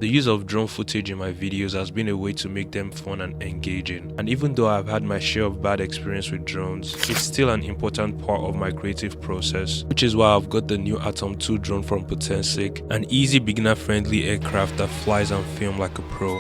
The use of drone footage in my videos has been a way to make them fun and engaging, and even though I've had my share of bad experience with drones, it's still an important part of my creative process, which is why I've got the new Atom 2 drone from Potensic, an easy beginner-friendly aircraft that flies and films like a pro.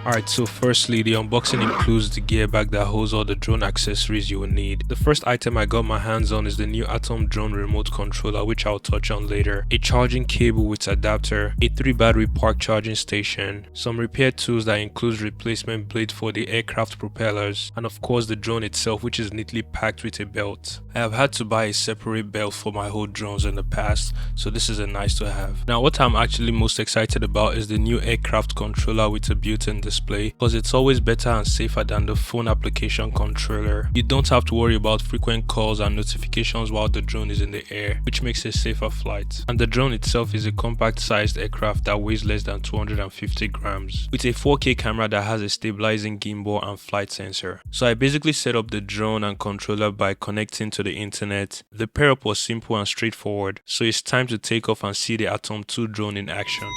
Alright, so firstly, the unboxing includes the gear bag that holds all the drone accessories you will need. The first item I got my hands on is the new Atom drone remote controller, which I'll touch on later, a charging cable with adapter, a 3 battery park charging station, some repair tools that includes replacement blade for the aircraft propellers, and of course the drone itself, which is neatly packed with a belt. I have had to buy a separate belt for my whole drones in the past, so this is a nice to have. Now what I'm actually most excited about is the new aircraft controller with a built-in display, because it's always better and safer than the phone application controller. You don't have to worry about frequent calls and notifications while the drone is in the air, which makes a safer flight. And the drone itself is a compact sized aircraft that weighs less than 250 grams, with a 4K camera that has a stabilizing gimbal and flight sensor. So I basically set up the drone and controller by connecting to the internet. The pair up was simple and straightforward, so it's time to take off and see the Atom 2 drone in action.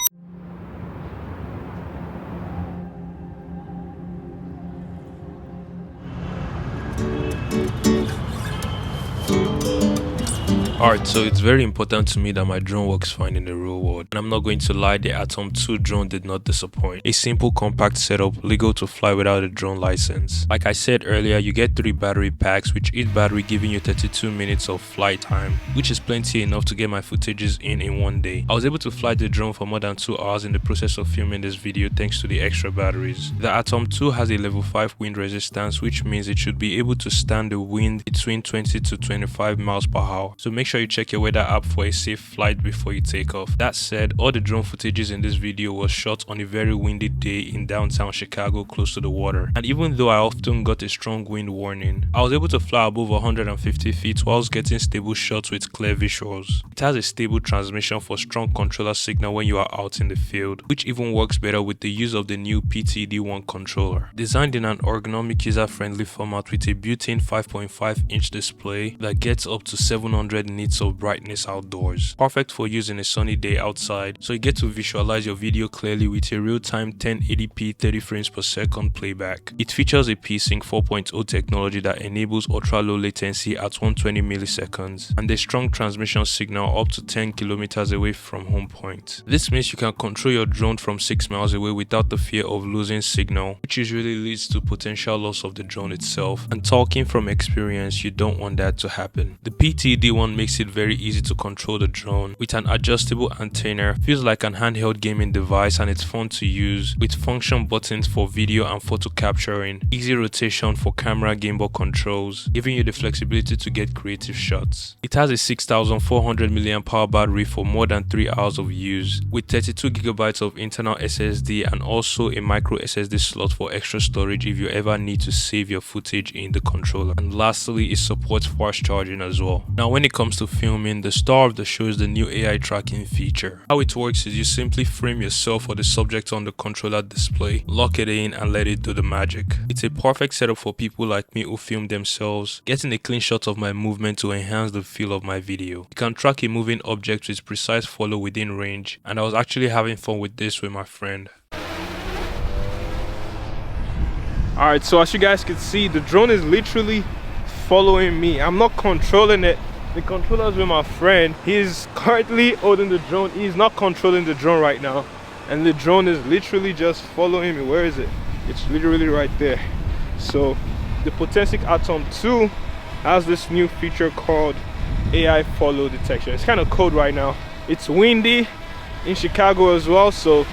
Alright, so it's very important to me that my drone works fine in the real world, and I'm not going to lie, the Atom 2 drone did not disappoint. A simple compact setup, legal to fly without a drone license. Like I said earlier, you get 3 battery packs, with each battery giving you 32 minutes of flight time, which is plenty enough to get my footages in one day. I was able to fly the drone for more than 2 hours in the process of filming this video thanks to the extra batteries. The Atom 2 has a level 5 wind resistance, which means it should be able to stand the wind between 20 to 25 miles per hour. So make sure you check your weather app for a safe flight before you take off. That said, all the drone footages in this video was shot on a very windy day in downtown Chicago close to the water, and even though I often got a strong wind warning, I was able to fly above 150 feet whilst getting stable shots with clear visuals. It has a stable transmission for strong controller signal when you are out in the field, which even works better with the use of the new PTD1 controller. Designed in an ergonomic user-friendly format with a built-in 5.5-inch display that gets up to 700 nits of brightness outdoors. Perfect for use in a sunny day outside, so you get to visualize your video clearly with a real-time 1080p 30 frames per second playback. It features a P-Sync 4.0 technology that enables ultra-low latency at 120 milliseconds and a strong transmission signal up to 10 kilometers away from home point. This means you can control your drone from 6 miles away without the fear of losing signal, which usually leads to potential loss of the drone itself, and talking from experience, you don't want that to happen. The PTD1 makes it very easy to control the drone with an adjustable antenna, feels like an handheld gaming device, and it's fun to use with function buttons for video and photo capturing, easy rotation for camera gimbal controls, giving you the flexibility to get creative shots. It has a 6400 mAh battery for more than 3 hours of use, with 32 GB of internal SSD and also a micro SSD slot for extra storage if you ever need to save your footage in the controller. And lastly, it supports fast charging as well. Now when it comes to filming, the star of the show is the new AI tracking feature. How it works is you simply frame yourself or the subject on the controller display, lock it in and let it do the magic. It's a perfect setup for people like me who film themselves, getting a clean shot of my movement to enhance the feel of my video. You can track a moving object with precise follow within range, and I was actually having fun with this with my friend. Alright, so as you guys can see, the drone is literally following me. I'm not controlling it. The controller's with my friend. He's currently holding the drone. He's not controlling the drone right now, and the drone is literally just following me. Where is it? It's literally right there. So the Potensic Atom 2 has this new feature called AI follow detection. It's kind of cold right now. It's windy in Chicago as well, so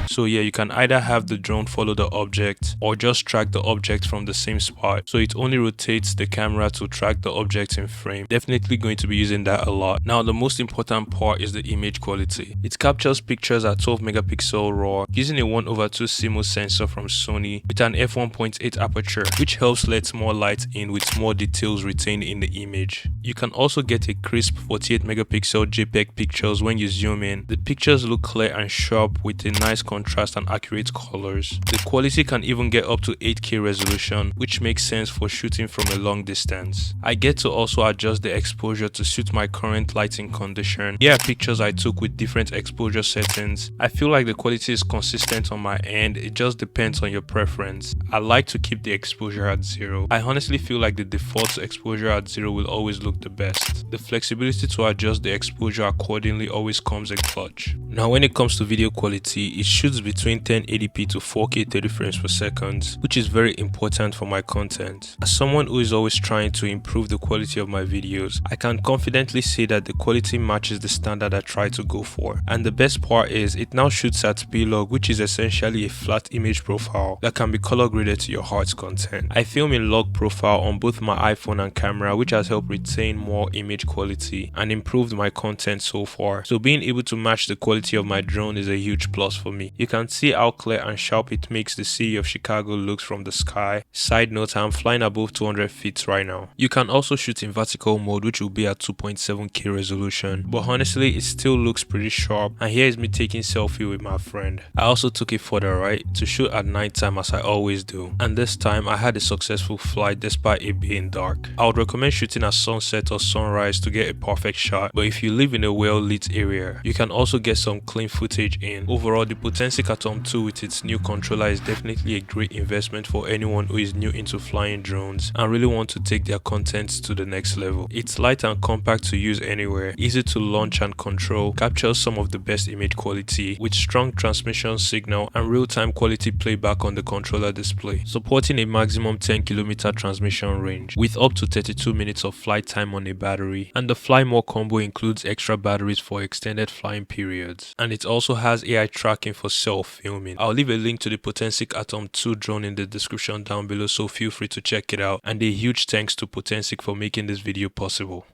So yeah, you can either have the drone follow the object or just track the object from the same spot. So it only rotates the camera to track the object in frame. Definitely going to be using that a lot. Now the most important part is the image quality. It captures pictures at 12 megapixel RAW using a 1/2 CMOS sensor from Sony with an f1.8 aperture, which helps let more light in with more details retained in the image. You can also get a crisp 48 megapixel JPEG pictures when you zoom in. The pictures look clear and sharp with a nice contrast and accurate colors. The quality can even get up to 8K resolution, which makes sense for shooting from a long distance. I get to also adjust the exposure to suit my current lighting condition. Here are pictures I took with different exposure settings. I feel like the quality is consistent on my end, it just depends on your preference. I like to keep the exposure at 0. I honestly feel like the default exposure at 0 will always look the best. The flexibility to adjust the exposure accordingly always comes in clutch. Now when it comes to video quality, it shoots between 1080p to 4K 30 frames per second, which is very important for my content. As someone who is always trying to improve the quality of my videos, I can confidently say that the quality matches the standard I try to go for. And the best part is, it now shoots at P-Log, which is essentially a flat image profile that can be color graded to your heart's content. I film in log profile on both my iPhone and camera, which has helped retain more image quality and improved my content so far. So being able to match the quality of my drone is a huge plus for me. You can see how clear and sharp it makes the city of Chicago looks from the sky. Side note, I'm flying above 200 feet right now. You can also shoot in vertical mode, which will be at 2.7K resolution, but honestly it still looks pretty sharp. And here is me taking selfie with my friend. I also took it further right to shoot at night time as I always do, and this time I had a successful flight despite it being dark. I would recommend shooting at sunset or sunrise to get a perfect shot, but if you live in a well lit area, you can also get some clean footage in. Overall, the Potensic Atom 2 with its new controller is definitely a great investment for anyone who is new into flying drones and really want to take their content to the next level. It's light and compact to use anywhere, easy to launch and control, captures some of the best image quality with strong transmission signal and real-time quality playback on the controller display, supporting a maximum 10km transmission range with up to 32 minutes of flight time on a battery. And the Fly More combo includes extra batteries for extended flying periods, and it also has AI tracking for self-filming. I'll leave a link to the Potensic Atom 2 drone in the description down below, so feel free to check it out, and a huge thanks to Potensic for making this video possible.